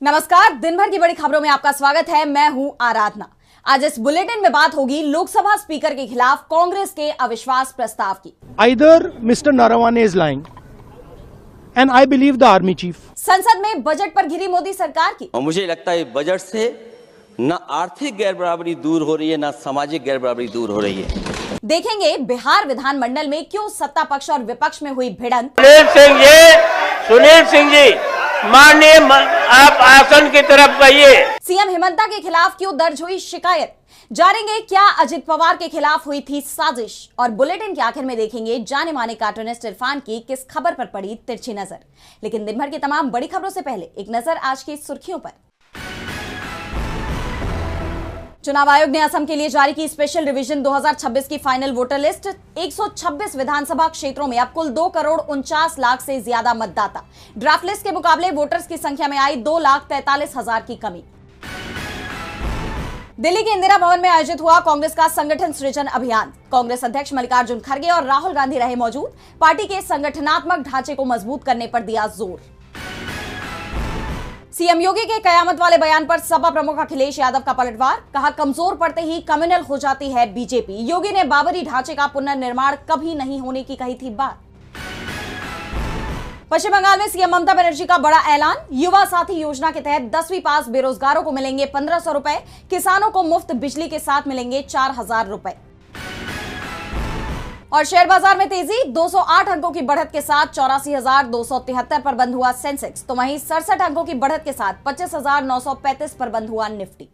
नमस्कार, दिन भर की बड़ी खबरों में आपका स्वागत है। मैं हूं आराधना। आज इस बुलेटिन में बात होगी लोकसभा स्पीकर के खिलाफ कांग्रेस के अविश्वास प्रस्ताव की। Either Mr. Narawane is lying, and I believe the army chief. संसद में बजट पर घिरी मोदी सरकार की। और मुझे लगता है बजट से न आर्थिक गैर बराबरी दूर हो रही है, न सामाजिक गैर बराबरी दूर हो रही है। देखेंगे बिहार विधानमंडल में क्यों सत्ता पक्ष और विपक्ष में हुई भिड़ंत। सुनील सिंह जी माननीय आप आसन की तरफ गइए। सीएम हेमंता के खिलाफ क्यों दर्ज हुई शिकायत, जानेंगे क्या अजित पवार के खिलाफ हुई थी साजिश। और बुलेटिन के आखिर में देखेंगे जाने माने कार्टूनिस्ट इरफान की किस खबर पर पड़ी तिरछी नजर। लेकिन दिन भर की तमाम बड़ी खबरों से पहले एक नजर आज की सुर्खियों पर। चुनाव आयोग ने असम के लिए जारी की स्पेशल रिवीजन 2026 की फाइनल वोटर लिस्ट। 126 विधानसभा क्षेत्रों में अब कुल 2,49,00,000 से ज्यादा मतदाता। ड्राफ्ट लिस्ट के मुकाबले वोटर्स की संख्या में आई 2,43,000 की कमी। दिल्ली के इंदिरा भवन में आयोजित हुआ कांग्रेस का संगठन सृजन अभियान। कांग्रेस अध्यक्ष मल्लिकार्जुन खड़गे और राहुल गांधी रहे मौजूद। पार्टी के संगठनात्मक ढांचे को मजबूत करने पर दिया जोर। सीएम योगी के कयामत वाले बयान पर सपा प्रमुख अखिलेश यादव का पलटवार। कहा, कमजोर पड़ते ही कम्युनल हो जाती है बीजेपी। योगी ने बाबरी ढांचे का पुनर्निर्माण कभी नहीं होने की कही थी बात। पश्चिम बंगाल में सीएम ममता बनर्जी का बड़ा ऐलान। युवा साथी योजना के तहत 10वीं पास बेरोजगारों को मिलेंगे 1,500 रुपए। किसानों को मुफ्त बिजली के साथ मिलेंगे 4,000 रुपए। और शेयर बाजार में तेजी, 208 अंकों की बढ़त के साथ 84,273 पर बंद हुआ सेंसेक्स। तो वहीं 67 अंकों की बढ़त के साथ 25,935 पर बंद हुआ निफ्टी।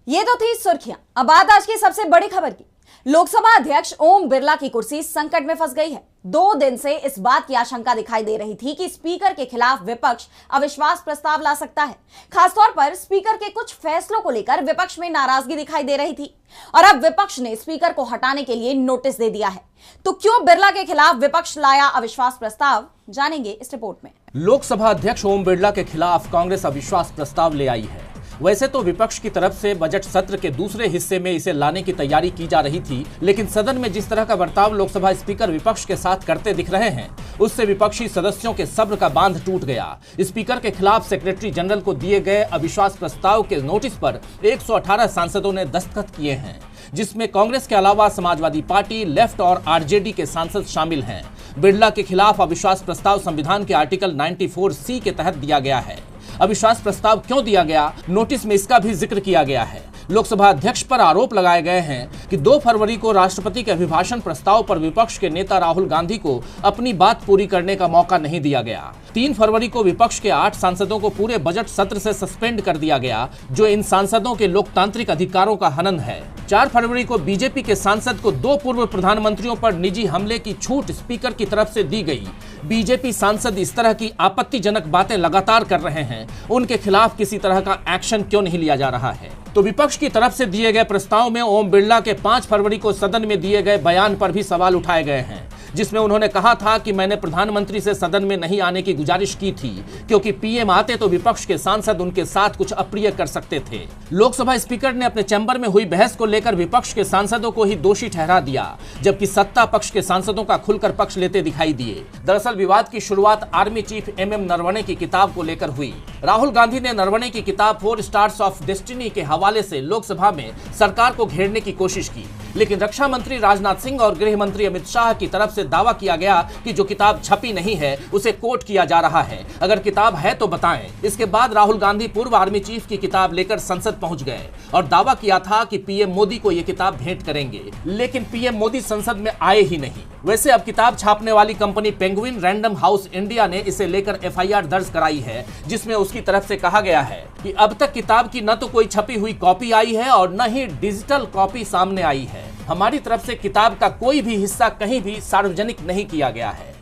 ये तो थी सुर्खियां। अब बात आज की सबसे बड़ी खबर की। लोकसभा अध्यक्ष ओम बिरला की कुर्सी संकट में फंस गई है। 2 दिन से इस बात की आशंका दिखाई दे रही थी कि स्पीकर के खिलाफ विपक्ष अविश्वास प्रस्ताव ला सकता है। खासतौर पर स्पीकर के कुछ फैसलों को लेकर विपक्ष में नाराजगी दिखाई दे रही थी और अब विपक्ष ने स्पीकर को हटाने के लिए नोटिस दे दिया है। तो क्यों बिरला के खिलाफ विपक्ष लाया अविश्वास प्रस्ताव, जानेंगे इस रिपोर्ट में। लोकसभा अध्यक्ष ओम बिरला के खिलाफ कांग्रेस अविश्वास प्रस्ताव ले आई है। वैसे तो विपक्ष की तरफ से बजट सत्र के दूसरे हिस्से में इसे लाने की तैयारी की जा रही थी, लेकिन सदन में जिस तरह का बर्ताव लोकसभा स्पीकर विपक्ष के साथ करते दिख रहे हैं, उससे विपक्षी सदस्यों के सब्र का बांध टूट गया। स्पीकर के खिलाफ सेक्रेटरी जनरल को दिए गए अविश्वास प्रस्ताव के नोटिस पर 118 सांसदों ने दस्तखत किए हैं, जिसमें कांग्रेस के अलावा समाजवादी पार्टी, लेफ्ट और आरजेडी के सांसद शामिल हैं। बिरला के खिलाफ अविश्वास प्रस्ताव संविधान के आर्टिकल 94C के तहत दिया गया है। अविश्वास प्रस्ताव क्यों दिया गया, नोटिस में इसका भी जिक्र किया गया है। लोकसभा अध्यक्ष पर आरोप लगाए गए हैं कि 2 फरवरी को राष्ट्रपति के अभिभाषण प्रस्ताव पर विपक्ष के नेता राहुल गांधी को अपनी बात पूरी करने का मौका नहीं दिया गया। 3 फरवरी को विपक्ष के 8 सांसदों को पूरे बजट सत्र से सस्पेंड कर दिया गया, जो इन सांसदों के लोकतांत्रिक अधिकारों का हनन है। 4 फरवरी को बीजेपी के सांसद को 2 पूर्व प्रधानमंत्रियों पर निजी हमले की छूट स्पीकर की तरफ से दी गई। बीजेपी सांसद इस तरह की आपत्तिजनक बातें लगातार कर रहे हैं, उनके खिलाफ किसी तरह का एक्शन क्यों नहीं लिया जा रहा है। तो विपक्ष की तरफ से दिए गए प्रस्ताव में ओम बिरला के 5 फरवरी को सदन में दिए गए बयान पर भी सवाल उठाए गए हैं, जिसमें उन्होंने कहा था कि मैंने प्रधानमंत्री से सदन में नहीं आने की गुजारिश की थी, क्योंकि पीएम आते तो विपक्ष के सांसद उनके साथ कुछ अप्रिय कर सकते थे। लोकसभा स्पीकर ने अपने चैम्बर में हुई बहस को लेकर विपक्ष के सांसदों को ही दोषी ठहरा दिया, जबकि सत्ता पक्ष के सांसदों का खुलकर पक्ष लेते दिखाई दिए। दरअसल विवाद की शुरुआत आर्मी चीफ MM नरवणे की किताब को लेकर हुई। राहुल गांधी ने नरवणे की किताब 4 स्टार्स ऑफ डेस्टिनी के हवाले से लोकसभा में सरकार को घेरने की कोशिश की, लेकिन रक्षा मंत्री राजनाथ सिंह और गृह मंत्री अमित शाह की तरफ से दावा किया गया कि जो किताब छपी नहीं है उसे कोट किया जा रहा है, अगर किताब है तो बताएं। इसके बाद राहुल गांधी पूर्व आर्मी चीफ की किताब लेकर संसद पहुंच गए और दावा किया था कि पीएम मोदी को यह किताब भेंट करेंगे, लेकिन पीएम मोदी संसद में आए ही नहीं। वैसे अब किताब छापने वाली company penguin random house India ने इसे लेकर FIR दर्ज कराई है, जिसमें उसकी तरफ से कहा गया है कि अब तक किताब की न तो कोई छपी हुई कॉपी आई है और न ही डिजिटल कॉपी सामने आई है। हमारी तरफ से किताब का कोई भी हिस्सा कहीं भी सार्वजनिक नहीं किया गया है।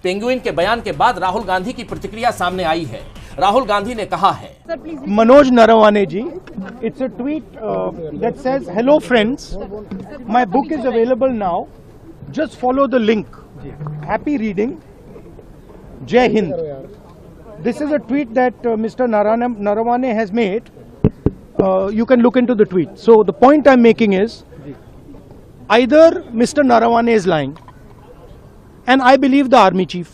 पेंगुइन के बयान के बाद राहुल गांधी की प्रतिक्रिया सामने आई है। राहुल गांधी ने कहा है, Manoj Narawane ji, it's a tweet that says, "Hello friends, my book is available now. Just follow the link. Happy reading. Jai Hind." This is a tweet that Mr. Narawane has made. You can look into the tweet. So the point I'm making is, either Mr. Narawane is lying, and I believe the army chief.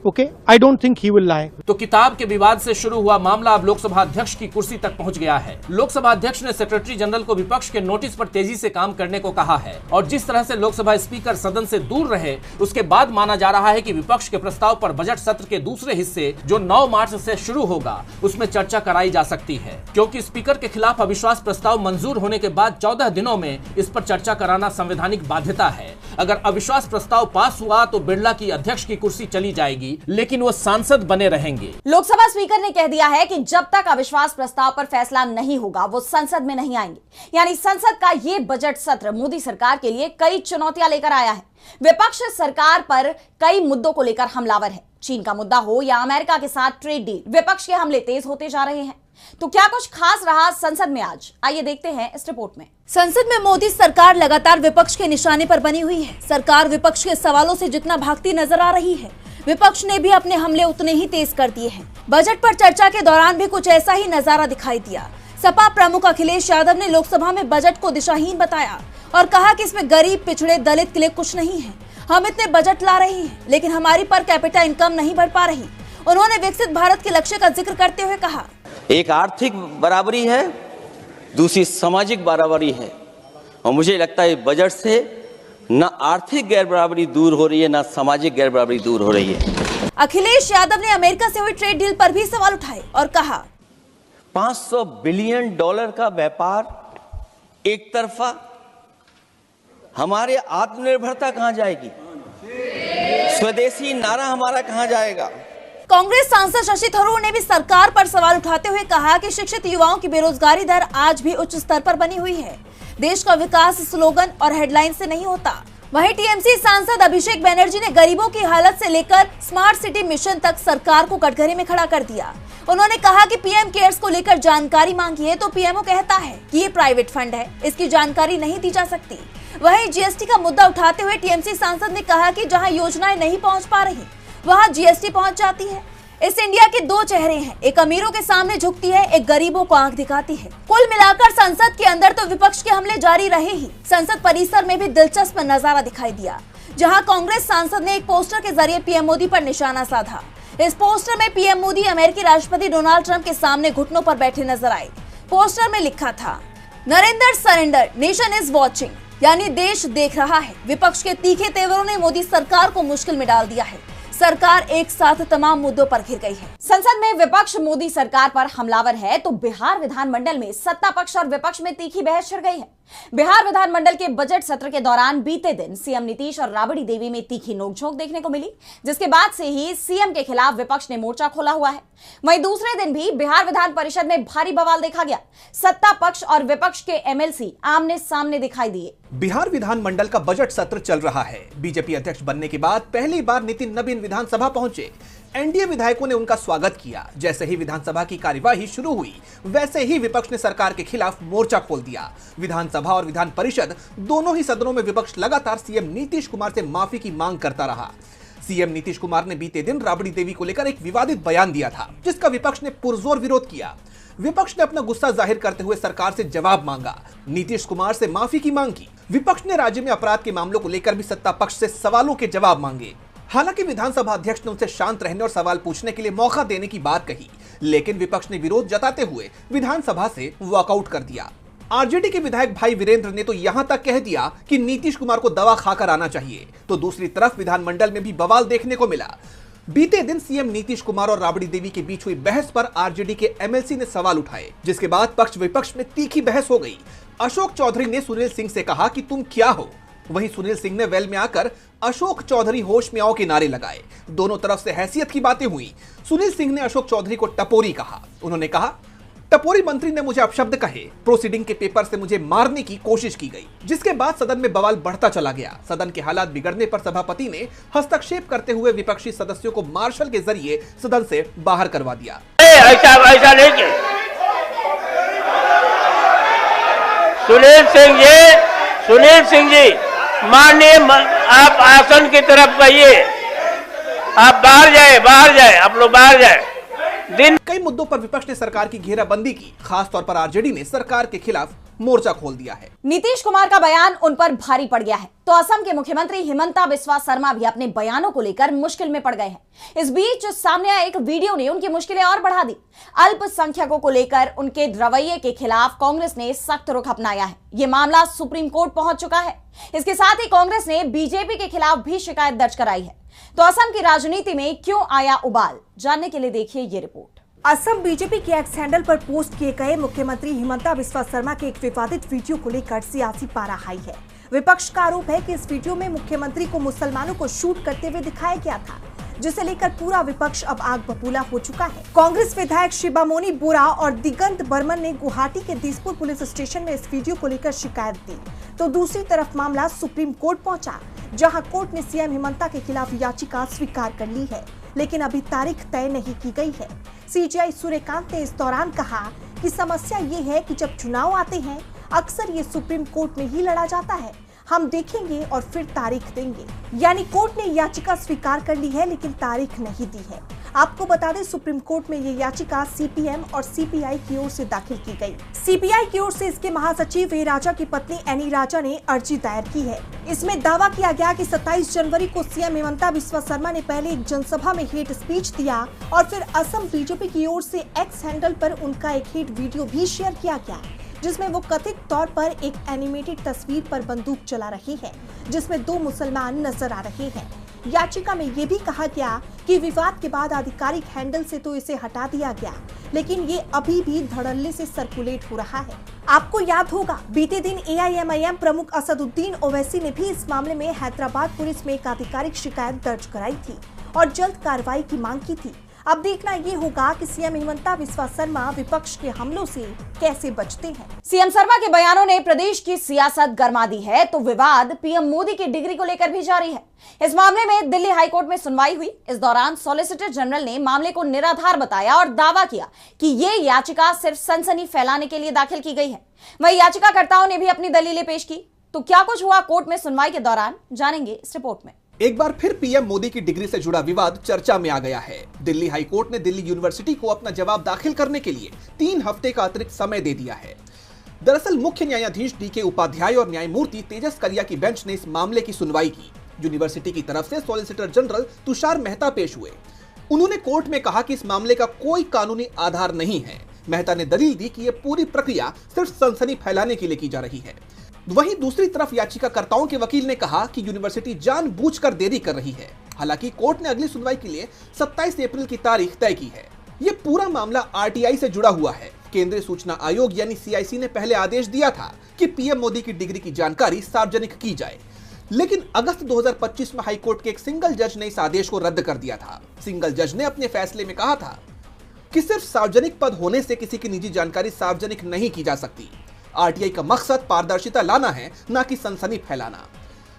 Okay, I don't think he will lie. तो किताब के विवाद से शुरू हुआ मामला अब लोकसभा अध्यक्ष की कुर्सी तक पहुंच गया है। लोकसभा अध्यक्ष ने सेक्रेटरी जनरल को विपक्ष के नोटिस पर तेजी से काम करने को कहा है और जिस तरह से लोकसभा स्पीकर सदन से दूर रहे, उसके बाद माना जा रहा है कि विपक्ष के प्रस्ताव पर बजट सत्र के दूसरे हिस्से जो 9 मार्च से शुरू होगा उसमें चर्चा कराई जा सकती है, क्योंकि स्पीकर के खिलाफ अविश्वास प्रस्ताव मंजूर होने के बाद 14 दिनों में इस पर चर्चा कराना संवैधानिक बाध्यता है। अगर अविश्वास प्रस्ताव पास हुआ तो बिरला की अध्यक्ष की कुर्सी चली जाएगी, लेकिन वो सांसद बने रहेंगे। लोकसभा स्पीकर ने कह दिया है कि जब तक अविश्वास प्रस्ताव पर फैसला नहीं होगा वो संसद में नहीं आएंगे। यानी संसद का ये बजट सत्र मोदी सरकार के लिए कई चुनौतियां लेकर आया है। विपक्ष सरकार पर कई मुद्दों को लेकर हमलावर है। चीन का मुद्दा हो या अमेरिका के साथ ट्रेड डील, विपक्ष के हमले तेज होते जा रहे हैं। तो क्या कुछ खास रहा संसद में आज, आइए देखते हैं इस रिपोर्ट में। संसद में मोदी सरकार लगातार विपक्ष के निशाने पर बनी हुई है। सरकार विपक्ष के सवालों से जितना भागती नजर आ रही है, विपक्ष ने भी अपने हमले उतने ही तेज कर दिए हैं। बजट पर चर्चा के दौरान भी कुछ ऐसा ही नजारा दिखाई दिया। सपा प्रमुख अखिलेश यादव ने लोकसभा में बजट को दिशाहीन बताया और कहा कि इसमें गरीब, पिछड़े, दलित के लिए कुछ नहीं है। हम इतने बजट ला रहे हैं लेकिन हमारी पर कैपिटा इनकम नहीं बढ़ पा रही। उन्होंने विकसित भारत के लक्ष्य का जिक्र करते हुए कहा, एक आर्थिक बराबरी है, दूसरी सामाजिक बराबरी है, और मुझे लगता है बजट से न आर्थिक गैर बराबरी दूर हो रही है, न सामाजिक गैर बराबरी दूर हो रही है। अखिलेश यादव ने अमेरिका से हुई ट्रेड डील पर भी सवाल उठाए और कहा, $500 बिलियन का व्यापार एक तरफा, हमारे आत्मनिर्भरता कहां जाएगी? स्वदेशी नारा हमारा कहां जाएगा? कांग्रेस सांसद शशि थरूर ने भी सरकार पर सवाल उठाते हुए कहा कि शिक्षित युवाओं की बेरोजगारी दर आज भी उच्च स्तर पर बनी हुई है। देश का विकास स्लोगन और हेडलाइन से नहीं होता। वहीं टीएमसी सांसद अभिषेक बनर्जी ने गरीबों की हालत से लेकर स्मार्ट सिटी मिशन तक सरकार को कटघरे में खड़ा कर दिया। उन्होंने कहा कि पीएम केयर्स को लेकर जानकारी मांगी है तो पीएमओ कहता है कि ये प्राइवेट फंड है, इसकी जानकारी नहीं दी जा सकती। वहीं जीएसटी का मुद्दा उठाते हुए टीएमसी सांसद ने कहा कि जहां योजनाएं नहीं पहुंच पा रही वहां जीएसटी पहुंच जाती है। इस इंडिया के दो चेहरे हैं, एक अमीरों के सामने झुकती है, एक गरीबों को आंख दिखाती है। कुल मिलाकर संसद के अंदर तो विपक्ष के हमले जारी रहे ही संसद परिसर में भी दिलचस्प नजारा दिखाई दिया, जहां कांग्रेस सांसद ने एक पोस्टर के जरिए पीएम मोदी पर निशाना साधा। इस पोस्टर में पीएम मोदी अमेरिकी राष्ट्रपति डोनाल्ड ट्रंप के सामने घुटनों पर बैठे नजर आए। पोस्टर में लिखा था, Narendra surrender, nation is watching, यानी देश देख रहा है। विपक्ष के तीखे तेवरों ने मोदी सरकार को मुश्किल में डाल दिया है। सरकार एक साथ तमाम मुद्दों पर घिर गई है। संसद में विपक्ष मोदी सरकार पर हमलावर है तो बिहार विधानमंडल में सत्ता पक्ष और विपक्ष में तीखी बहस छिड़ गई है। बिहार विधानमंडल के बजट सत्र के दौरान बीते दिन सीएम नीतीश और राबड़ी देवी में तीखी नोकझोंक देखने को मिली, जिसके बाद से ही सीएम के खिलाफ विपक्ष ने मोर्चा खोला हुआ है। वहीं दूसरे दिन भी बिहार विधान परिषद में भारी बवाल देखा गया। सत्ता पक्ष और विपक्ष के एमएलसी आमने सामने दिखाई दिए। बिहार विधानमंडल का बजट सत्र चल रहा है। बीजेपी अध्यक्ष बनने के बाद पहली बार नितिन नबीन विधानसभा पहुंचे। एनडीए विधायकों ने उनका स्वागत किया। जैसे ही विधानसभा की कार्यवाही शुरू हुई, वैसे ही विपक्ष ने सरकार के खिलाफ मोर्चा खोल दिया। विधानसभा और विधान परिषद दोनों ही सदनों में विपक्ष लगातार सीएम नीतीश कुमार से माफी की मांग करता रहा। सीएम नीतीश कुमार ने बीते दिन राबड़ी देवी को लेकर एक विवादित बयान दिया था, जिसका विपक्ष ने पुरजोर विरोध किया। विपक्ष ने अपना गुस्सा जाहिर करते हुए सरकार से जवाब मांगा, नीतीश कुमार से माफी की मांग की। विपक्ष ने राज्य में अपराध के मामलों को लेकर भी सत्ता पक्ष से सवालों के जवाब मांगे। हालांकि विधानसभा अध्यक्ष ने उनसे शांत रहने और सवाल पूछने के लिए मौका देने की बात कही, लेकिन विपक्ष ने विरोध जताते हुए विधानसभा से वॉकआउट कर दिया। आरजेडी के विधायक भाई वीरेंद्र ने तो यहां तक कह दिया कि नीतीश कुमार को दवा खाकर आना चाहिए। तो दूसरी तरफ विधानमंडल में भी बवाल देखने को मिला। बीते दिन सीएम नीतीश कुमार और राबड़ी देवी के बीच हुई बहस पर आरजेडी के एमएलसी ने सवाल उठाए, जिसके बाद पक्ष विपक्ष में तीखी बहस हो गई। अशोक चौधरी ने सुनील सिंह से कहा कि तुम क्या हो। वहीं सुनील सिंह ने वेल में आकर अशोक चौधरी होश में आओ के नारे लगाए। दोनों तरफ से हैसियत की बातें हुई। सुनील सिंह ने अशोक चौधरी को टपोरी कहा। उन्होंने कहा, टपोरी मंत्री ने मुझे अपशब्द कहे, प्रोसीडिंग के पेपर से मुझे मारने की कोशिश की गई, जिसके बाद सदन में बवाल बढ़ता चला गया। सदन के हालात बिगड़ने पर सभापति ने हस्तक्षेप करते हुए विपक्षी सदस्यों को मार्शल के जरिए सदन से बाहर करवा दिया। ऐसा नहीं, सुनील सिंह जी माननीय, आप आसन की तरफ जाइए, आप बाहर जाए, आप लोग बाहर जाए। दिन कई मुद्दों पर विपक्ष ने सरकार की घेराबंदी की, खासतौर पर आरजेडी ने सरकार के खिलाफ मोर्चा खोल दिया है। नीतीश कुमार का बयान उन पर भारी पड़ गया है, तो असम के मुख्यमंत्री हिमंता बिस्वा शर्मा भी अपने बयानों को लेकर मुश्किल में पड़ गए हैं। इस बीच सामने आए एक वीडियो ने उनकी मुश्किलें और बढ़ा दी। अल्पसंख्यकों को लेकर उनके रवैये के खिलाफ कांग्रेस ने सख्त रुख अपनाया है। ये मामला सुप्रीम कोर्ट पहुंच चुका है। इसके साथ ही कांग्रेस ने बीजेपी के खिलाफ भी शिकायत दर्ज कराई है। तो असम की राजनीति में क्यों आया उबाल, जानने के लिए देखिए ये रिपोर्ट। असम बीजेपी के एक्स हैंडल पर पोस्ट किए गए मुख्यमंत्री हिमंता बिस्वा शर्मा के एक विवादित वीडियो को लेकर सियासी पारा हाई है। विपक्ष का आरोप है कि इस वीडियो में मुख्यमंत्री को मुसलमानों को शूट करते हुए दिखाया गया था, जिसे लेकर पूरा विपक्ष अब आग बबूला हो चुका है। कांग्रेस विधायक शिबामोनी बोरा और दिगंत बर्मन ने गुवाहाटी के दिसपुर पुलिस स्टेशन में इस वीडियो को लेकर शिकायत दी, तो दूसरी तरफ मामला सुप्रीम कोर्ट पहुंचा, जहां कोर्ट ने सीएम हिमंता के खिलाफ याचिका स्वीकार कर ली है, लेकिन अभी तारीख तय नहीं की गई है। सीजेआई सूर्यकांत ने इस दौरान कहा कि समस्या ये है कि जब चुनाव आते हैं अक्सर ये सुप्रीम कोर्ट में ही लड़ा जाता है, हम देखेंगे और फिर तारीख देंगे। यानी कोर्ट ने याचिका स्वीकार कर ली है, लेकिन तारीख नहीं दी है। आपको बता दें, सुप्रीम कोर्ट में ये याचिका सीपीएम और सीपीआई की ओर से दाखिल की गई। सीपीआई की ओर से इसके महासचिव ए राजा की पत्नी एनी राजा ने अर्जी दायर की है। इसमें दावा किया गया कि 27 जनवरी को सीएम हिमंता बिस्वा शर्मा ने पहले एक जनसभा में हेट स्पीच दिया और फिर असम बीजेपी की ओर से एक्स हैंडल पर उनका एक हेट वीडियो भी शेयर किया गया, जिसमें वो कथित तौर पर एक एनिमेटेड तस्वीर पर बंदूक चला रही है, जिसमें 2 मुसलमान नजर आ रहे हैं। याचिका में ये भी कहा गया कि विवाद के बाद आधिकारिक हैंडल से तो इसे हटा दिया गया, लेकिन ये अभी भी धड़ल्ले से सर्कुलेट हो रहा है। आपको याद होगा, बीते दिन एआईएमआईएम प्रमुख असदुद्दीन ओवैसी ने भी इस मामले में हैदराबाद पुलिस में एक आधिकारिक शिकायत दर्ज कराई थी और जल्द कार्रवाई की मांग की थी। अब देखना ये होगा कि सीएम हिमंता बिस्वा शर्मा विपक्ष के हमलों से कैसे बचते हैं। सीएम शर्मा के बयानों ने प्रदेश की सियासत गरमा दी है, तो विवाद पीएम मोदी की डिग्री को लेकर भी जारी है। इस मामले में दिल्ली हाईकोर्ट में सुनवाई हुई। इस दौरान सॉलिसिटर जनरल ने मामले को निराधार बताया और दावा किया कि ये याचिका सिर्फ सनसनी फैलाने के लिए दाखिल की गई है। वहीं याचिकाकर्ताओं ने भी अपनी दलीलें पेश की। तो क्या कुछ हुआ कोर्ट में सुनवाई के दौरान, जानेंगे इस रिपोर्ट में। एक बार फिर पीएम मोदी की डिग्री से जुड़ा विवाद चर्चा में आ गया है। दिल्ली हाईकोर्ट ने दिल्ली यूनिवर्सिटी को अपना जवाब दाखिल करने के लिए 3 हफ्ते का अतिरिक्त समय दे दिया है। दरअसल मुख्य न्यायाधीश डीके उपाध्याय और न्यायमूर्ति तेजस कलिया की बेंच ने इस मामले की सुनवाई की। यूनिवर्सिटी की तरफ से सॉलिसिटर जनरल तुषार मेहता पेश हुए। उन्होंने कोर्ट में कहा कि इस मामले का कोई कानूनी आधार नहीं है। मेहता ने दलील दी कि यह पूरी प्रक्रिया सिर्फ सनसनी फैलाने के लिए की जा रही है। वहीं दूसरी तरफ याचिकाकर्ताओं के वकील ने कहा कि यूनिवर्सिटी जानबूझकर देरी कर रही है। हालांकि कोर्ट ने अगली सुनवाई के लिए 27 अप्रैल की तारीख तय की है। यह पूरा मामला आरटीआई से जुड़ा हुआ है। केंद्रीय सूचना आयोग यानी सीआईसी ने पहले आदेश दिया था कि पीएम मोदी की डिग्री की जानकारी सार्वजनिक की जाए, लेकिन अगस्त 2025 में हाईकोर्ट के एक सिंगल जज ने इस आदेश को रद्द कर दिया था। सिंगल जज ने अपने फैसले में कहा था कि सिर्फ सार्वजनिक पद होने से किसी की निजी जानकारी सार्वजनिक नहीं की जा सकती। आरटीआई का मकसद पारदर्शिता लाना है, न कि सनसनी फैलाना।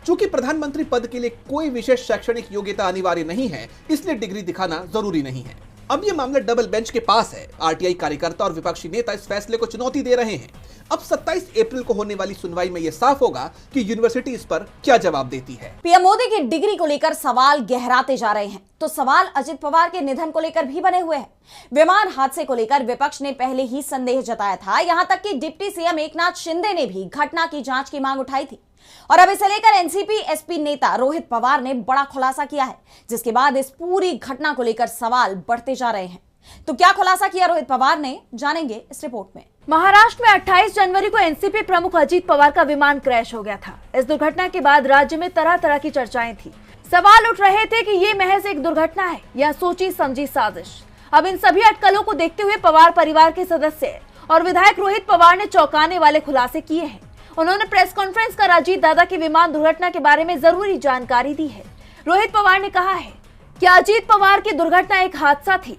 चूंकि प्रधानमंत्री पद के लिए कोई विशेष शैक्षणिक योग्यता अनिवार्य नहीं है, इसलिए डिग्री दिखाना जरूरी नहीं है। अब यह मामला डबल बेंच के पास है। आरटीआई कार्यकर्ता और विपक्षी नेता इस फैसले को चुनौती दे रहे हैं। अब 27 अप्रैल को होने वाली सुनवाई में यह साफ होगा कि यूनिवर्सिटी इस पर क्या जवाब देती है। पीएम मोदी की डिग्री को लेकर सवाल गहराते जा रहे हैं, तो सवाल अजित पवार के निधन को लेकर भी बने हुए हैं। विमान हादसे को लेकर विपक्ष ने पहले ही संदेह जताया था। यहां तक कि डिप्टी सीएम एकनाथ शिंदे ने भी घटना की जांच की मांग उठाई थी। और अब इसे लेकर एनसीपी एसपी नेता रोहित पवार ने बड़ा खुलासा किया है, जिसके बाद इस पूरी घटना को लेकर सवाल बढ़ते जा रहे हैं। तो क्या खुलासा किया रोहित पवार ने, जानेंगे इस रिपोर्ट में। महाराष्ट्र में 28 जनवरी को एनसीपी प्रमुख अजित पवार का विमान क्रैश हो गया था। इस दुर्घटना के बाद राज्य में तरह तरह की चर्चाएं थी। सवाल उठ रहे थे कि ये महज एक दुर्घटना है या सोची समझी साजिश। अब इन सभी अटकलों को देखते हुए पवार परिवार के सदस्य और विधायक रोहित पवार ने चौंकाने वाले खुलासे किए हैं। उन्होंने प्रेस कॉन्फ्रेंस कर अजीत दादा की विमान दुर्घटना के बारे में जरूरी जानकारी दी है। रोहित पवार ने कहा है, क्या अजीत पवार की दुर्घटना एक हादसा थी?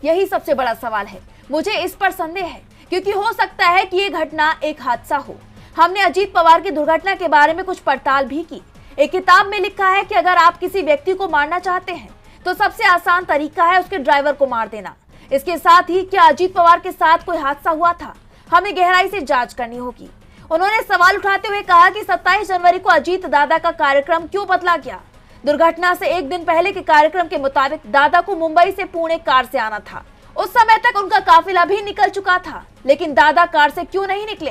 यही सबसे बड़ा सवाल है। मुझे इस पर संदेह है, क्योंकि हो सकता है कि ये घटना एक हादसा हो। हमने अजीत पवार की दुर्घटना के बारे में कुछ पड़ताल भी की। एक किताब में लिखा है कि अगर आप किसी व्यक्ति को मारना चाहते हैं तो सबसे आसान तरीका है उसके ड्राइवर को मार देना। इसके साथ ही क्या अजीत पवार के साथ कोई हादसा हुआ था? हमें गहराई से जांच करनी होगी। उन्होंने सवाल उठाते हुए कहा कि 27 जनवरी को अजीत दादा का कार्यक्रम क्यों बदला गया? दुर्घटना से एक दिन पहले के कार्यक्रम के मुताबिक दादा को मुंबई से पुणे कार से आना था उस समय तक उनका काफिला भी निकल चुका था, लेकिन दादा कार से क्यों नहीं निकले?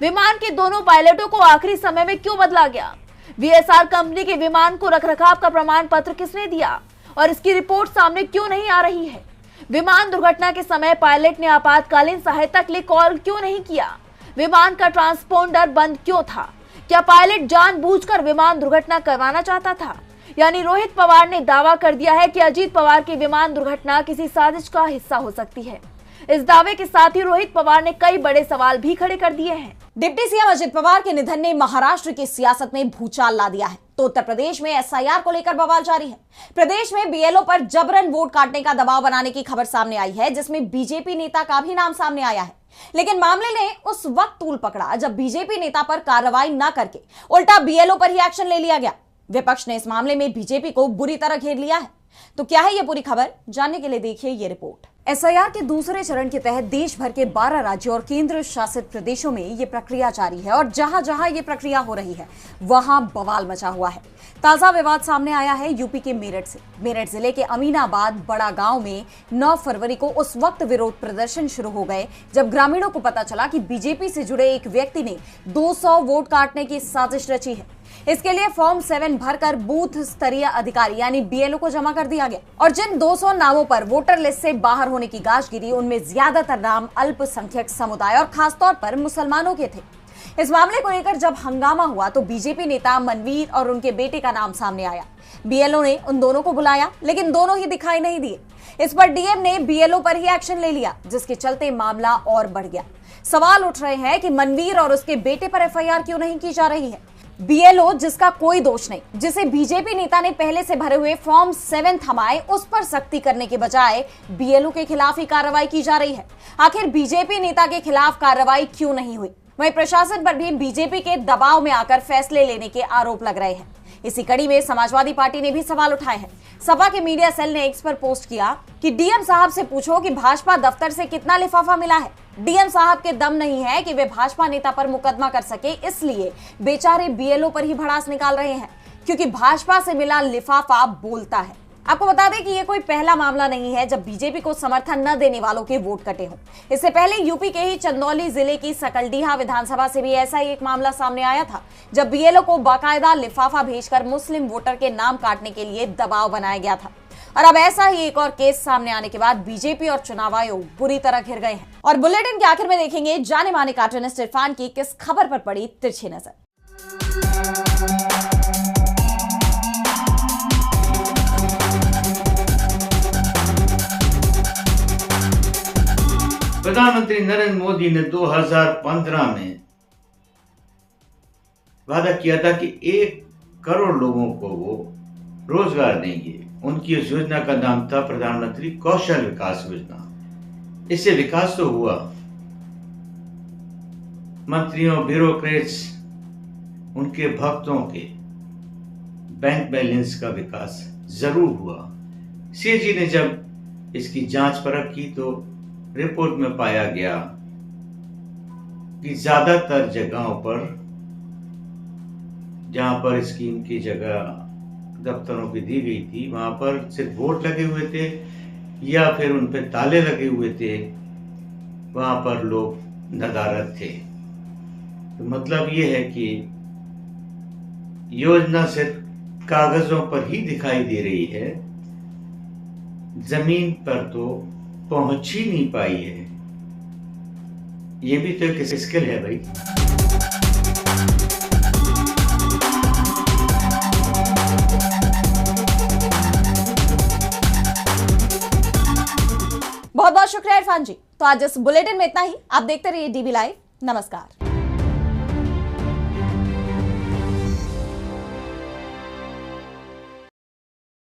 विमान के दोनों पायलटों को आखिरी समय में क्यों बदला गया? वीएसआर कंपनी के विमान को रखरखाव का प्रमाण पत्र किसने दिया और इसकी रिपोर्ट सामने क्यों नहीं आ रही है? विमान दुर्घटना के समय पायलट ने आपातकालीन सहायता के लिए कॉल क्यों नहीं किया? विमान का ट्रांसपोंडर बंद क्यों था? क्या पायलट जानबूझकर विमान दुर्घटना करवाना चाहता था? यानी रोहित पवार ने दावा कर दिया है कि अजीत पवार की विमान दुर्घटना किसी साजिश का हिस्सा हो सकती है। इस दावे के साथ ही रोहित पवार ने कई बड़े सवाल भी खड़े कर दिए हैं। डिप्टी सीएम अजित पवार के निधन ने महाराष्ट्र की सियासत में भूचाल ला दिया है, तो उत्तर प्रदेश में एसआईआर को लेकर बवाल जारी है। प्रदेश में बीएलओ पर जबरन वोट काटने का दबाव बनाने की खबर सामने आई है, जिसमें बीजेपी नेता का भी नाम सामने आया है। लेकिन मामले ने उस वक्त तूल पकड़ा जब बीजेपी नेता पर कार्रवाई न करके उल्टा बीएलओ पर ही एक्शन ले लिया गया। विपक्ष ने इस मामले में बीजेपी को बुरी तरह घेर लिया है। तो क्या है यह पूरी खबर, जानने के लिए देखिए ये रिपोर्ट। एसआईआर के दूसरे चरण के तहत देश भर के 12 राज्यों और केंद्र शासित प्रदेशों में ये प्रक्रिया जारी है और जहां जहां ये प्रक्रिया हो रही है वहां बवाल मचा हुआ है। ताजा विवाद सामने आया है यूपी के मेरठ से। मेरठ जिले के अमीनाबाद बड़ा गांव में 9 फरवरी को उस वक्त विरोध प्रदर्शन शुरू हो गए जब ग्रामीणों को पता चला कि बीजेपी से जुड़े एक व्यक्ति ने 200 वोट काटने की साजिश रची है। इसके लिए फॉर्म 7 भरकर बूथ स्तरीय अधिकारी यानी बीएलओ को जमा कर दिया गया और जिन 200 नामों पर वोटर लिस्ट से बाहर होने की गाज गिरी उनमें ज्यादातर नाम अल्पसंख्यक समुदाय और खासतौर पर मुसलमानों के थे। इस मामले को लेकर जब हंगामा हुआ तो बीजेपी नेता मनवीर और उनके बेटे का नाम सामने आया। बीएलओ ने उन दोनों को बुलाया लेकिन दोनों ही दिखाई नहीं दिए। इस पर डीएम ने बीएलओ पर ही एक्शन ले लिया, जिसके चलते मामला और बढ़ गया। सवाल उठ रहे हैं कि मनवीर और उसके बेटे पर एफआईआर क्यों नहीं की जा रही है। बीएलओ जिसका कोई दोष नहीं, जिसे बीजेपी नेता ने पहले से भरे हुए फॉर्म 7 थमाए, उस पर सख्ती करने के बजाय बीएलओ के खिलाफ ही कार्रवाई की जा रही है। आखिर बीजेपी नेता के खिलाफ कार्रवाई क्यों नहीं हुई? वहीं प्रशासन पर भी बीजेपी के दबाव में आकर फैसले लेने के आरोप लग रहे हैं। इसी कड़ी में समाजवादी पार्टी ने भी सवाल उठाए हैं। सपा के मीडिया सेल ने एक्स पर पोस्ट किया कि डीएम साहब से पूछो कि भाजपा दफ्तर से कितना लिफाफा मिला है। डीएम साहब के दम नहीं है कि वे भाजपा नेता पर मुकदमा कर सके, इसलिए बेचारे बीएलओ पर ही भड़ास निकाल रहे हैं, क्योंकि भाजपा से मिला लिफाफा बोलता है। आपको बता दें कि यह कोई पहला मामला नहीं है जब बीजेपी को समर्थन न देने वालों के वोट कटे हों। इससे पहले यूपी के ही चंदौली जिले की सकलडीहा विधानसभा से भी ऐसा ही एक मामला सामने आया था, जब बीएलओ को बाकायदा लिफाफा भेजकर मुस्लिम वोटर के नाम काटने के लिए दबाव बनाया गया था। और अब ऐसा ही एक और केस सामने आने के बाद बीजेपी और चुनाव आयोग बुरी तरह घिर गए हैं। और बुलेटिन के आखिर में देखेंगे जाने माने कार्टूनिस्ट इरफान की किस खबर पर पड़ी तिरछी नजर। प्रधानमंत्री नरेंद्र मोदी ने 2015 में वादा किया था कि 1 करोड़ लोगों को वो रोजगार देंगे। उनकी उस योजना का नाम था प्रधानमंत्री कौशल विकास योजना। इससे विकास तो हुआ, मंत्रियों, ब्यूरोक्रेट्स, उनके भक्तों के बैंक बैलेंस का विकास जरूर हुआ। सीएजी ने जब इसकी जांच परख की तो रिपोर्ट में पाया गया कि ज्यादातर जगहों पर जहां पर स्कीम की जगह दफ्तरों की दी गई थी, वहां पर सिर्फ बोर्ड लगे हुए थे या फिर उन पर ताले लगे हुए थे, वहां पर लोग नदारद थे। तो मतलब ये है कि योजना सिर्फ कागजों पर ही दिखाई दे रही है, जमीन पर तो पहुंच ही नहीं पाई है। ये भी तो एक स्किल है भाई। बहुत बहुत शुक्रिया इरफान जी। तो आज इस बुलेटिन में इतना ही। आप देखते रहिए डीबी लाइव। नमस्कार।